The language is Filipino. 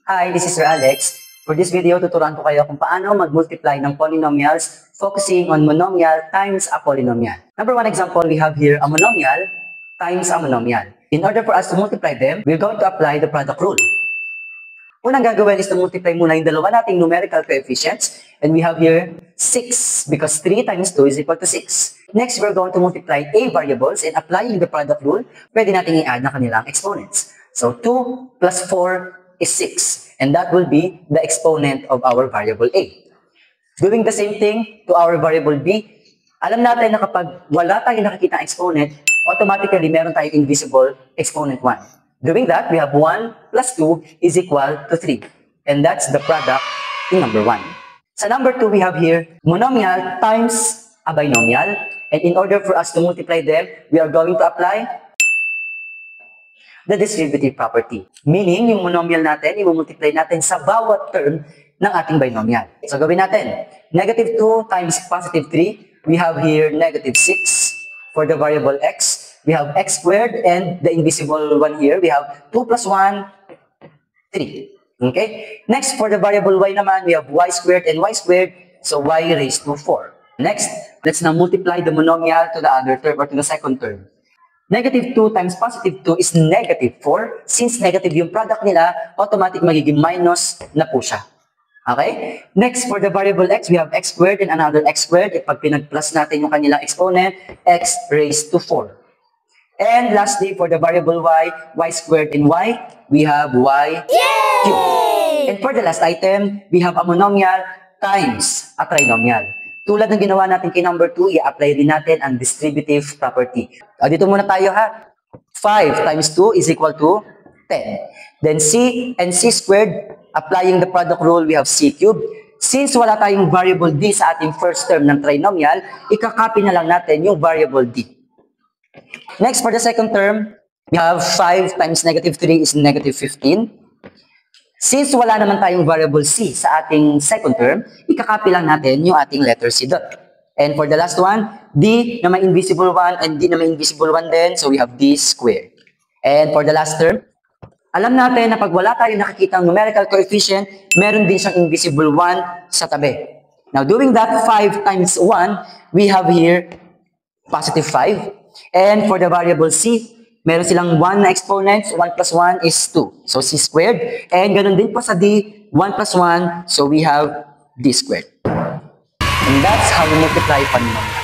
Hi, this is Sir Alex. For this video, tuturuan ko kayo kung paano mag-multiply ng polynomials focusing on monomial times a polynomial. Number one example, we have here a monomial times a monomial. In order for us to multiply them, we're going to apply the product rule. Unang gagawin is to multiply muna yung dalawa nating numerical coefficients. And we have here 6 because 3 times 2 is equal to 6. Next, we're going to multiply a variables and applying the product rule, pwede natin i-add na kanilang exponents. So 2 plus 4 is 6. And that will be the exponent of our variable a. Doing the same thing to our variable b, alam natin na kapag wala tayong nakikita exponent, automatically meron tayong invisible exponent 1. Doing that, we have 1 plus 2 is equal to 3. And that's the product in number 1. Sa number 2, we have here monomial times a binomial. And in order for us to multiply them, we are going to apply the distributive property. Meaning, yung monomial natin, i-multiply natin sa bawat term ng ating binomial. So, gawin natin. Negative 2 times positive 3. We have here negative 6 for the variable x. We have x squared and the invisible one here. We have 2 plus 1, 3. Okay? Next, for the variable y naman, we have y squared and y squared. So, y raised to 4. Next, let's now multiply the monomial to the other term or to the second term. Negative 2 times positive 2 is negative 4. Since negative yung product nila, automatic magiging minus na po siya. Okay? Next, for the variable x, we have x squared and another x squared. Pag pinag-plus natin yung kanilang exponent, x raised to 4. And lastly, for the variable y, y squared and y, we have y cubed. And for the last item, we have a monomial times a trinomial. Tulad ng ginawa natin kay number 2, i-apply din natin ang distributive property. Dito muna tayo ha. 5 times 2 is equal to 10. Then c and c squared, applying the product rule, we have c cubed. Since wala tayong variable d sa ating first term ng trinomial, ikakopy na lang natin yung variable d. Next, for the second term, we have 5 times negative 3 is negative 15. Since wala naman tayong variable c sa ating second term, ikakopy lang natin yung ating letter c dot. And for the last one, d na may invisible 1 and d na may invisible 1 din, so we have d squared. And for the last term, alam natin na pag wala tayong nakikitang numerical coefficient, meron din siyang invisible 1 sa tabi. Now, doing that 5 times 1, we have here positive 5. And for the variable c, meron silang 1 na exponents, 1 plus 1 is 2. So, c squared. And ganun din po sa d, 1 plus 1, so we have d squared. And that's how we multiply polynomials.